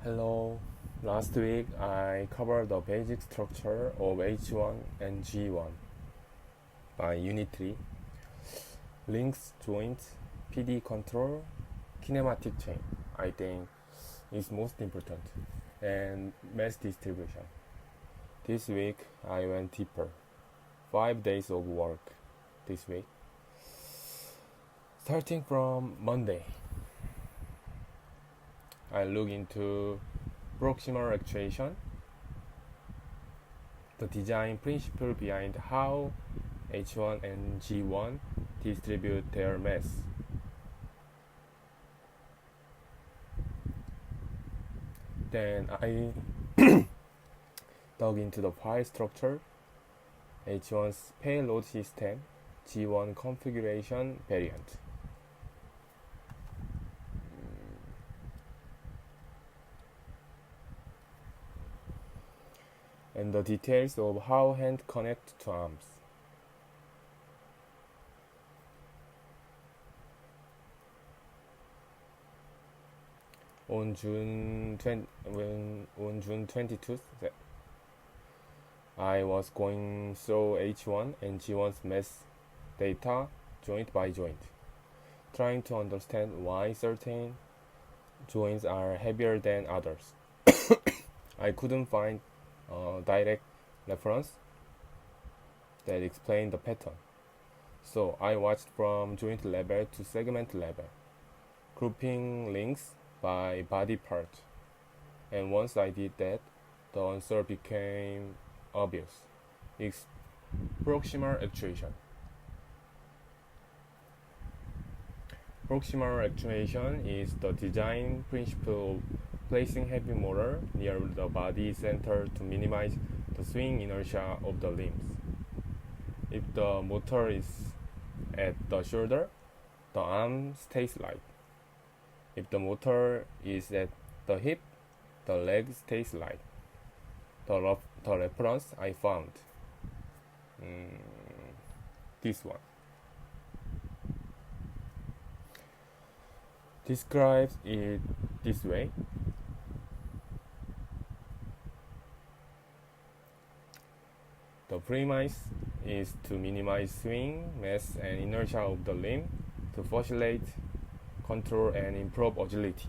Hello. Last week I covered the basic structure of H1 and G1 by Unit 3, links, joints, PD control, kinematic chain, I think is most important, and mass distribution. This week I went deeper. 5 days of work this week. Starting from Monday, I look into proximal actuation, the design principle behind how H1 and G1 distribute their mass. Then I dug into the file structure, H1's payload system, G1 configuration variant. And the details of how hand connect to arms. On June 22nd, I was going through H1 and G1's mass data joint by joint, trying to understand why certain joints are heavier than others. I couldn't find a direct reference that explained the pattern, so I watched from joint level to segment level, grouping links by body part, and once I did that, the answer became obvious. It's proximal actuation. Proximal actuation is the design principle of placing heavy motor near the body center to minimize the swing inertia of the limbs. If the motor is at the shoulder, the arm stays light. If the motor is at the hip, the leg stays light. The reference I found, this one, describes it this way. The premise is to minimize swing, mass, and inertia of the limb to facilitate control and improve agility.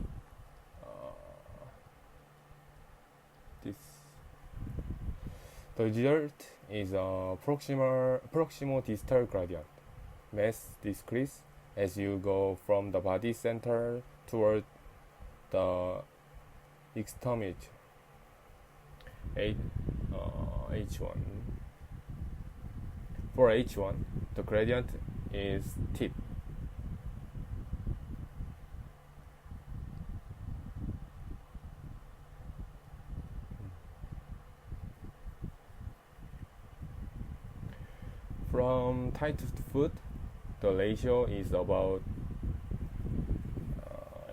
The result is a proximo-distal gradient. Mass decrease as you go from the body center toward the extremity. H1. For H1, the gradient is steep. From tight to foot, the ratio is about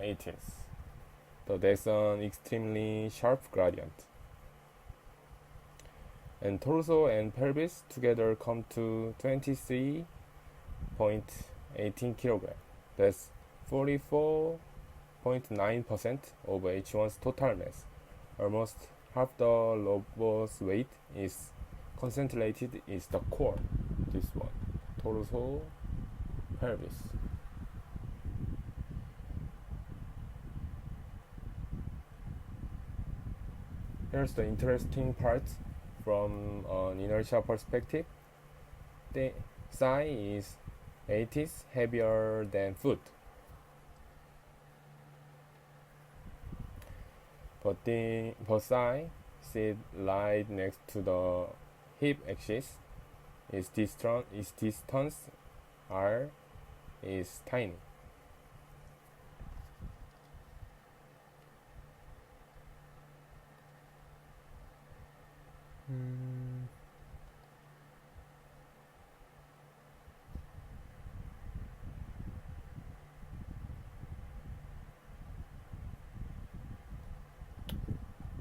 18th. That's an extremely sharp gradient. And torso and pelvis together come to 23.18 kg. That's 44.9% of H1's total mass. Almost half the robo's weight is concentrated in the core. This one, torso, pelvis. Here's the interesting part from an inertia perspective. The thigh is 80s heavier than foot, but the thigh sit right next to the hip axis. Its distance r is tiny.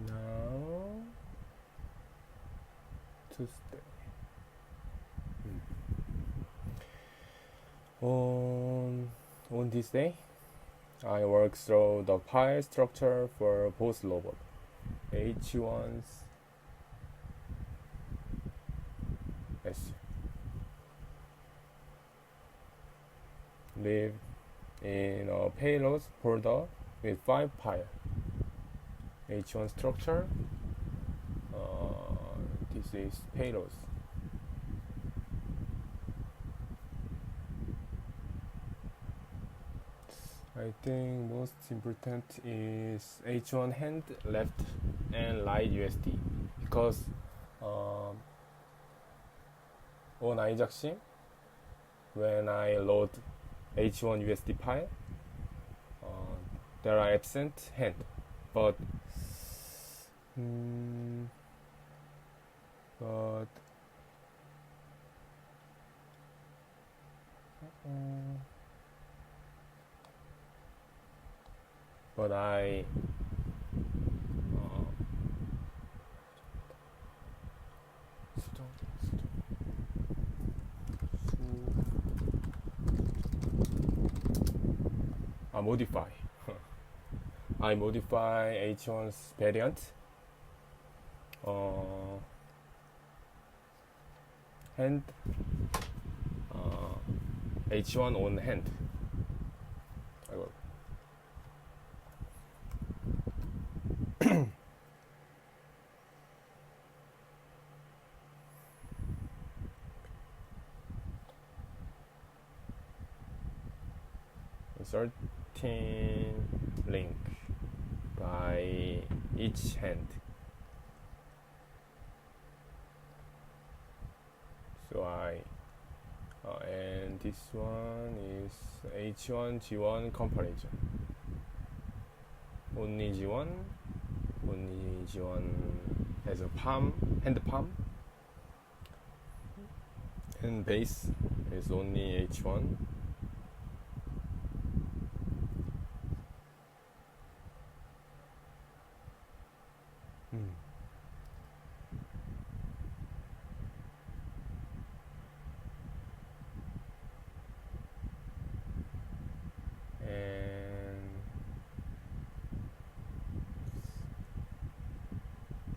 Now Tuesday. On this day, I work through the file structure for both robot. H1's live in a payload folder with 5 files. H1 structure. This is payloads. I think most important is H1 hand left and right USD because on iJacksim when I load H1 USD file there are absent hand but I modify. I modify H1's variant. Hand H1 on hand. Inserting link by each hand. So and this one is H1 G1 comparison. Only G1 has a hand palm, and base is only H1.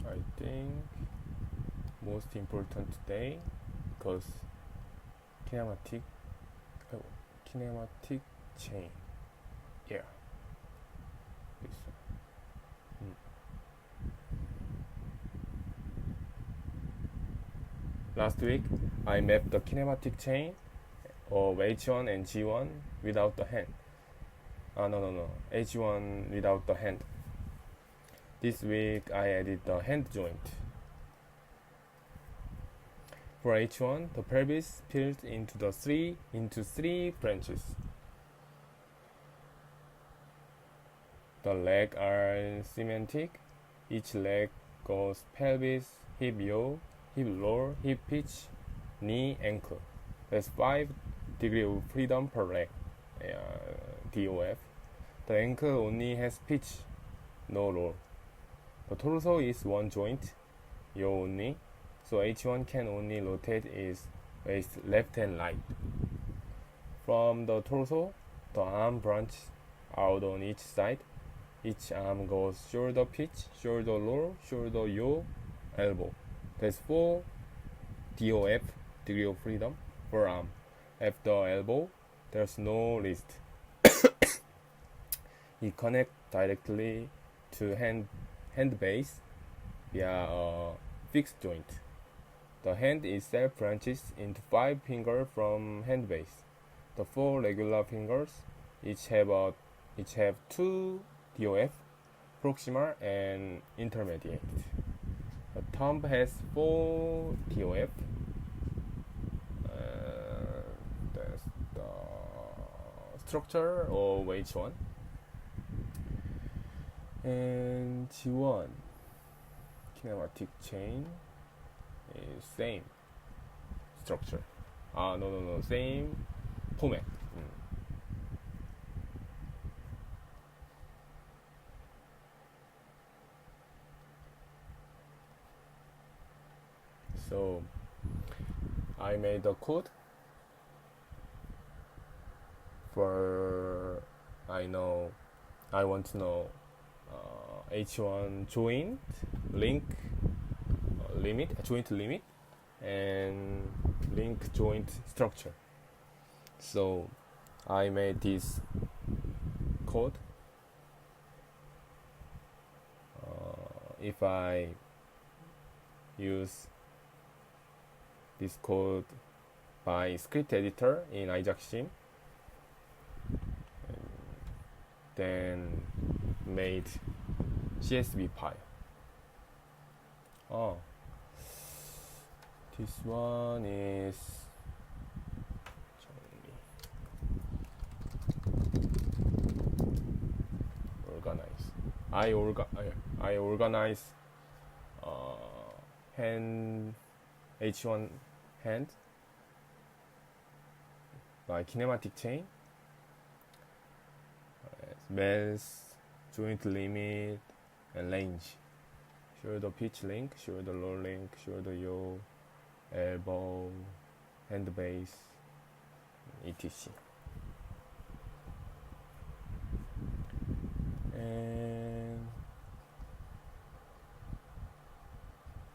I think most important today because kinematic chain. Yeah. This one. Last week I mapped the kinematic chain of H1 and G1 without the hand. No. H1 without the hand. This week I added the hand joint. For H1, the pelvis split into three branches. The legs are symmetric. Each leg goes pelvis, hip yaw, hip roll, hip pitch, knee, ankle. That's 5 degrees of freedom per leg. DOF. The ankle only has pitch, no roll. The torso is one joint, yaw only, so H1 can only rotate its waist left and right. From the torso, the arm branches out on each side. Each arm goes shoulder pitch, shoulder roll, shoulder yaw, elbow. That's 4 DOF, degree of freedom, per arm. After elbow, there's no wrist. It connects directly to hand base via a fixed joint. The hand itself branches into 5 fingers from hand base. The 4 regular fingers each have 2 DOF, proximal and intermediate. The thumb has 4 DOF. That's the structure of H1. And G1 kinematic chain is same structure. No, same format. So I made a code for I want to know H1 joint link joint limit, and link joint structure. So I made this code. If I use this code by script editor in iJackSim, then made CSV file. Oh, this one is organize. I organize hand H1 hand by kinematic chain, mass, joint limit, and range. Shoulder pitch link, shoulder roll link, shoulder yaw, elbow, hand base, etc.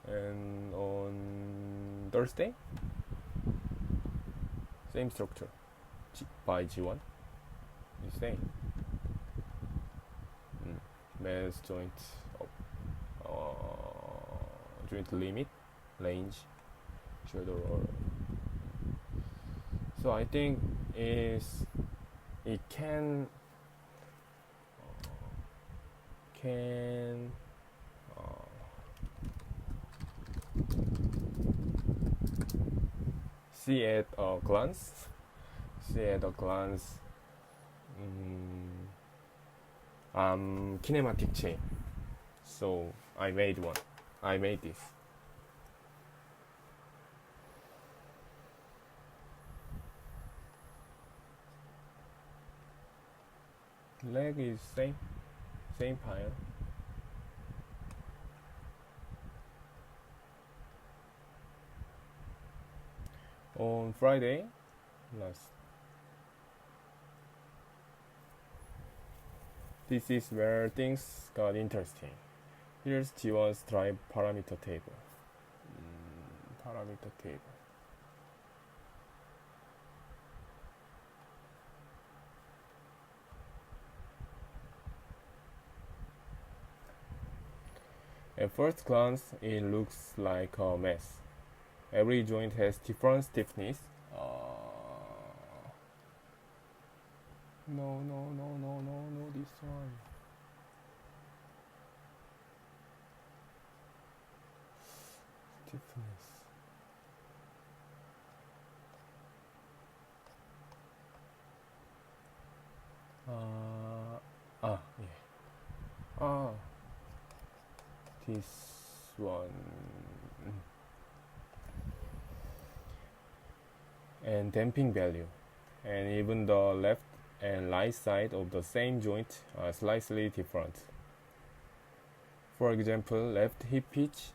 And on Thursday, same structure by G1 is same. Mass joint joint limit, range, shoulder roll. So I think it can see at a glance kinematic chain. So I made this. Leg is same file. On Friday this is where things got interesting. Here's G1's drive parameter table. At first glance, it looks like a mess. Every joint has different stiffness. No, this one. Stiffness. This one. And damping value. And even the left and right side of the same joint are slightly different. For example, left hip pitch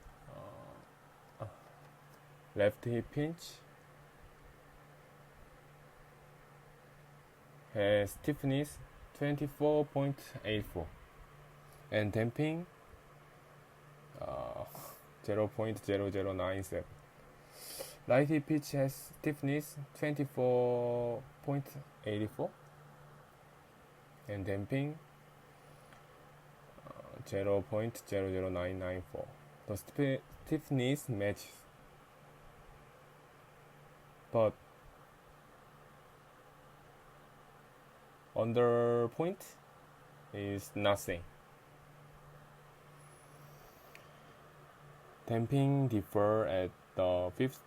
has stiffness 24.84 and damping 0.0097. Right hip pitch has stiffness 24.84 and damping 0.00994. The stiffness matches, but under point is nothing. Damping differ at the 5th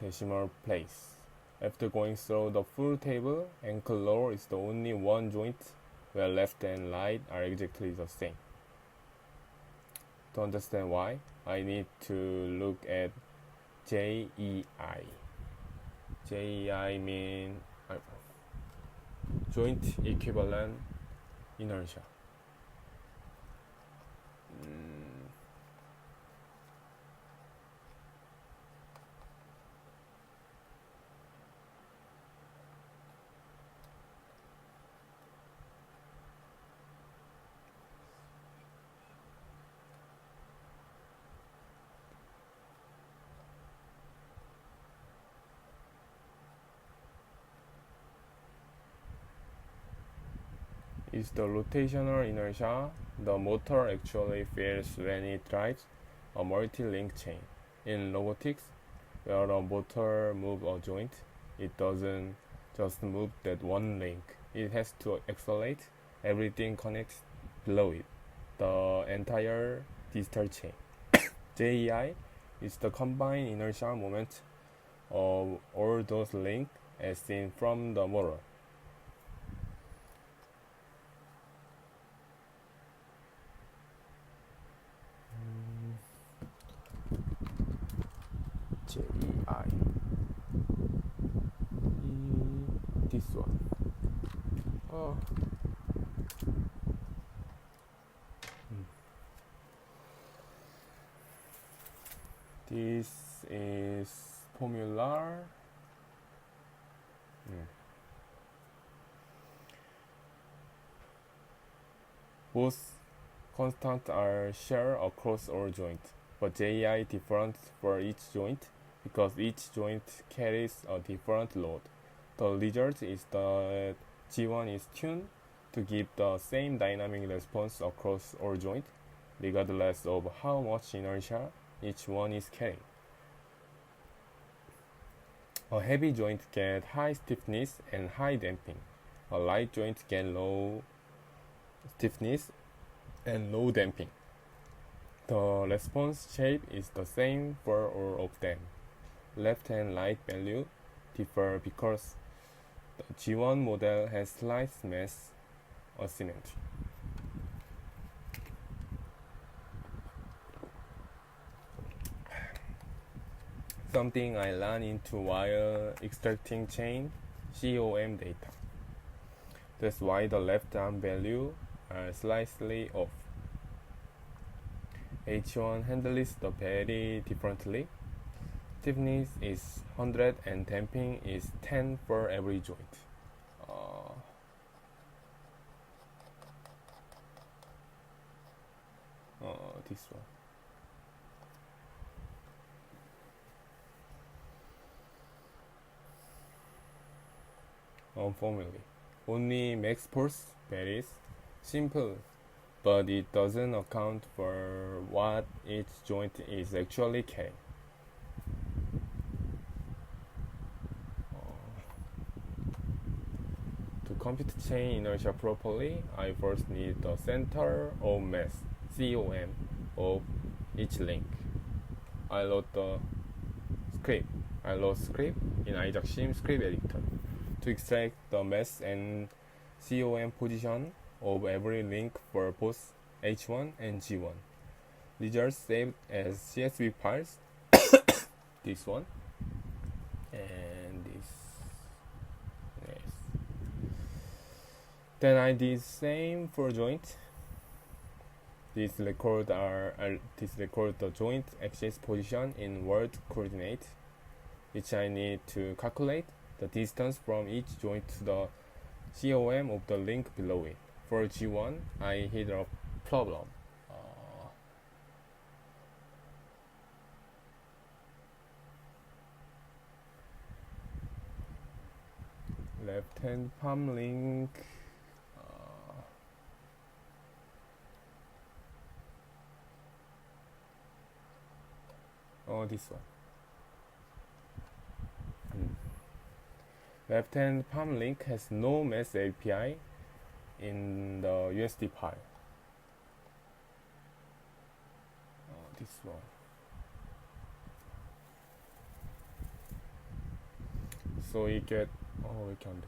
decimal place. After going through the full table, ankle lower is the only one joint where left and right are exactly the same. To understand why, I need to look at JEI. JEI means joint equivalent inertia. is the rotational inertia the motor actually feels when it drives a multi-link chain. In robotics, where a motor moves a joint, it doesn't just move that one link. It has to accelerate everything connects below it, the entire distal chain. JEI is the combined inertial moment of all those links as seen from the motor. JEI. This one. This is formula. Both constants are shared across all joints, but JEI different for each joint because each joint carries a different load. The result is that G1 is tuned to give the same dynamic response across all joints, regardless of how much inertia each one is carrying. A heavy joint gets high stiffness and high damping. A light joint gets low stiffness and low damping. The response shape is the same for all of them. Left and right value differ because the G1 model has slight mass asymmetry. Something I ran into while extracting chain CoM data. That's why the left arm value are slightly off. H1 handles the very differently. Stiffness is 100 and damping is 10 for every joint. This one. Formally, only maxForce varies. Simple, but it doesn't account for what each joint is actually carrying. To compute chain inertia properly, I first need the center of mass, CoM, of each link. I wrote script in Ijaxim script editor to extract the mass and CoM position of every link for both H1 and G1. Results saved as CSV files. This one and this. Yes. Then I did same for joint. This record the joint axis position in world coordinate, which I need to calculate the distance from each joint to the CoM of the link below it. For G1, I hit a problem. Left hand palm link. This one. Left hand palm link has no mass API in the USD file. This one. So we get we can do.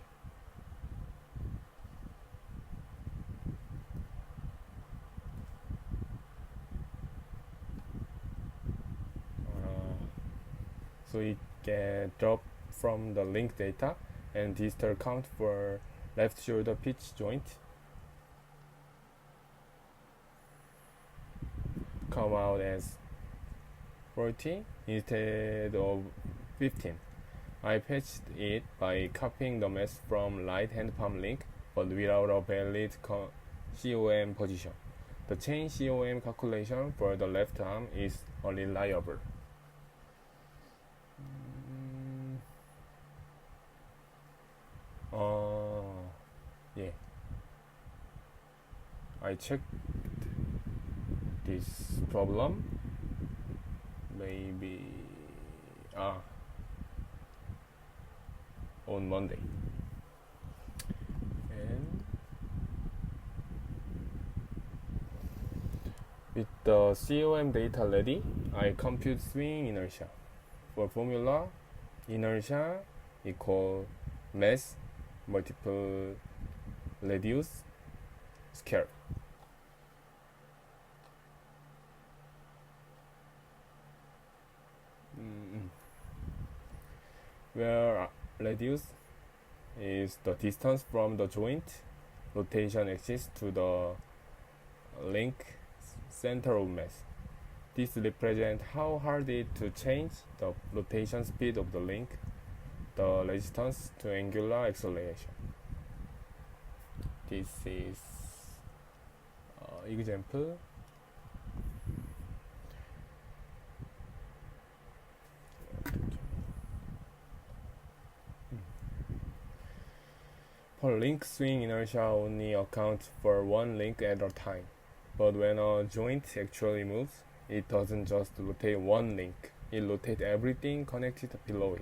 So we get drop from the link data and distal count for left shoulder pitch joint. Come out as 40 instead of 15. I patched it by copying the mass from right hand palm link but without a valid CoM position. The chain CoM calculation for the left arm is unreliable. Yeah. I checked this problem maybe on Monday, and with the CoM data ready, I compute swing inertia. For formula, inertia equal mass multiple radius square. Where radius is the distance from the joint rotation axis to the link center of mass. This represents how hard it to change the rotation speed of the link, the resistance to angular acceleration. This is example. For link swing inertia only accounts for one link at a time, but when a joint actually moves, it doesn't just rotate one link, it rotates everything connected below it.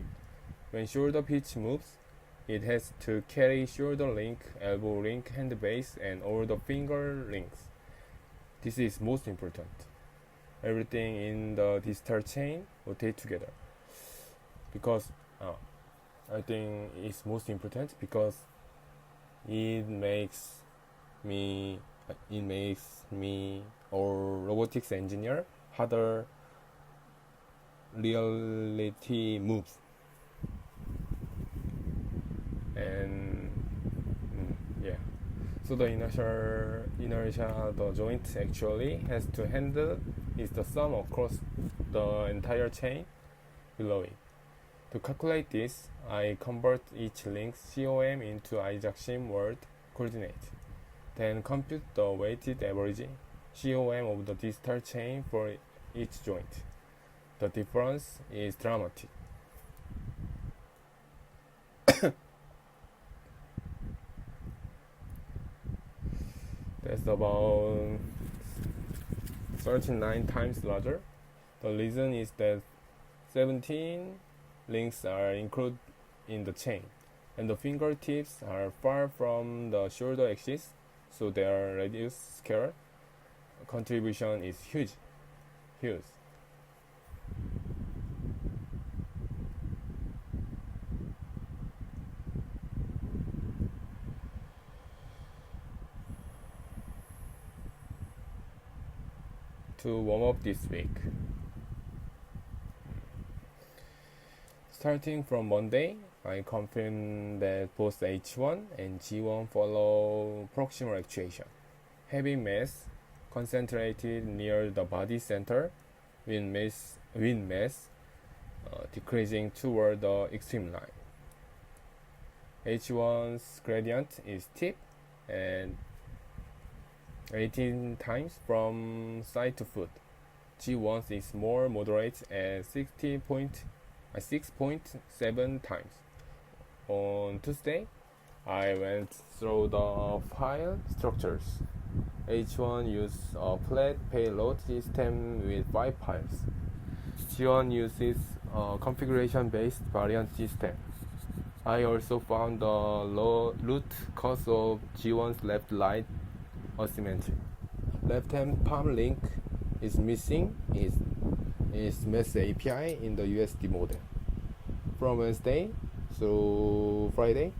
When shoulder pitch moves, it has to carry shoulder link, elbow link, hand base, and all the finger links. This is most important. Everything in the distal chain rotate together. Because I think it's most important because it makes me or robotics engineer harder reality moves. And so the inertia the joint actually has to handle is the sum across the entire chain below it. To calculate this, I convert each link's CoM into Isaac-Sim world coordinate, then compute the weighted average CoM of the distal chain for each joint. The difference is dramatic. That's about 39 times larger. The reason is that 17 links are included in the chain, and the fingertips are far from the shoulder axis, so their radius square contribution is huge. To warm up this week, starting from Monday, I confirm that both H1 and G1 follow proximal actuation. Heavy mass concentrated near the body center, with mass decreasing toward the extreme line. H1's gradient is steep and 18 times from side to foot. G1's is more moderate at 6.7 times. On Tuesday, I went through the file structures. H1 uses a flat payload system with 5 files. G1 uses a configuration-based variant system. I also found the root cause of G1's left-right asymmetry. Left-hand palm link is missing its mass API in the USD model. From Wednesday through Friday,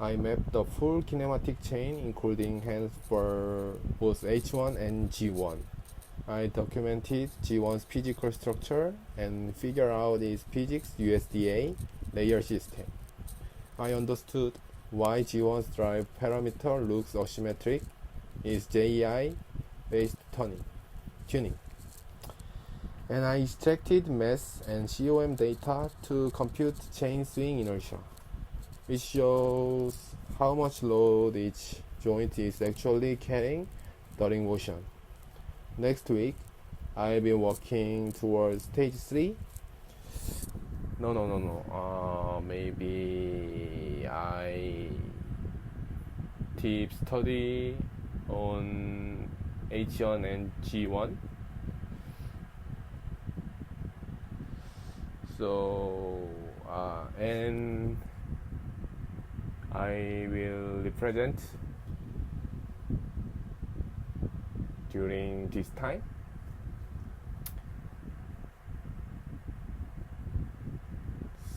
I mapped the full kinematic chain including hands for both H1 and G1. I documented G1's physical structure and figured out its physics.usda layer system. I understood why G1's drive parameter looks asymmetric is JEI based tuning. And I extracted mass and CoM data to compute chain swing inertia, which shows how much load each joint is actually carrying during motion. Next week, I'll be working towards stage 3. Maybe I deep study on H1 and G1. So and I will represent during this time.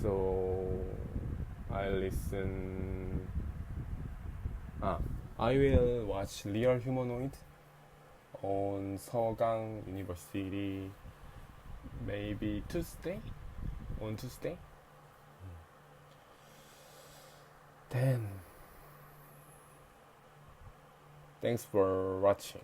So I listen. I will watch Real Humanoid on Seogang University, maybe on Tuesday. Then, thanks for watching.